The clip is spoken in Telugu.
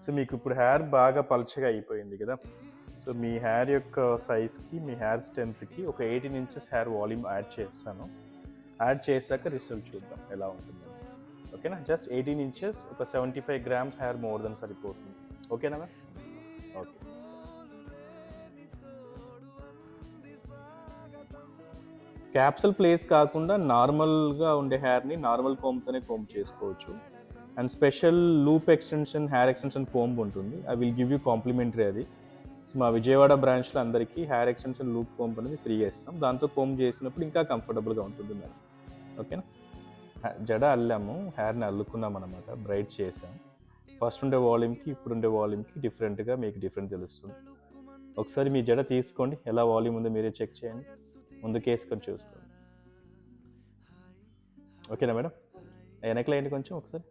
సో మీకు ఇప్పుడు హెయిర్ బాగా పల్చగా అయిపోయింది కదా. సో మీ హెయిర్ యొక్క సైజ్కి, మీ హెయిర్ స్ట్రెంత్కి ఒక 18 ఇంచెస్ హెయిర్ వాల్యూమ్ యాడ్ చేస్తాను. యాడ్ చేశాక రిజల్ట్ చూద్దాం ఎలా ఉంటుంది. ఓకేనా? జస్ట్ 18 ఇంచెస్, ఒక 75 గ్రామ్స్ హెయిర్ మోర్ దెన్ సరిపోతుంది. ఓకేనా మ్యామ్? ఓకే. క్యాప్సల్ ప్లేస్ కాకుండా నార్మల్గా ఉండే హెయిర్ని నార్మల్ కోమ్తోనే కోమ్ చేసుకోవచ్చు. And special loop extension, hair extension comb ఉంటుంది. I will give you complimentary అది. సో మా విజయవాడ బ్రాంచ్లో అందరికీ హెయిర్ ఎక్స్టెన్షన్ లూప్ కోంబ్ అనేది ఫ్రీగా ఇస్తాం. దాంతో కోమ్ చేసినప్పుడు ఇంకా కంఫర్టబుల్గా ఉంటుంది మేడం. ఓకేనా? జడ అల్లాము, హెయిర్ని అల్లుకున్నాం అనమాట, బ్రైట్ చేసాం. ఫస్ట్ ఉండే వాల్యూమ్కి ఇప్పుడుండే వాల్యూమ్కి డిఫరెంట్గా మీకు డిఫరెంట్ తెలుస్తుంది. ఒకసారి మీ జడ తీసుకోండి, ఎలా వాల్యూమ్ ఉందో మీరే చెక్ చేయండి, ముందుకు వేసుకొని చూసుకోండి. ఓకేనా మేడం? వెనకలేండి కొంచెం ఒకసారి.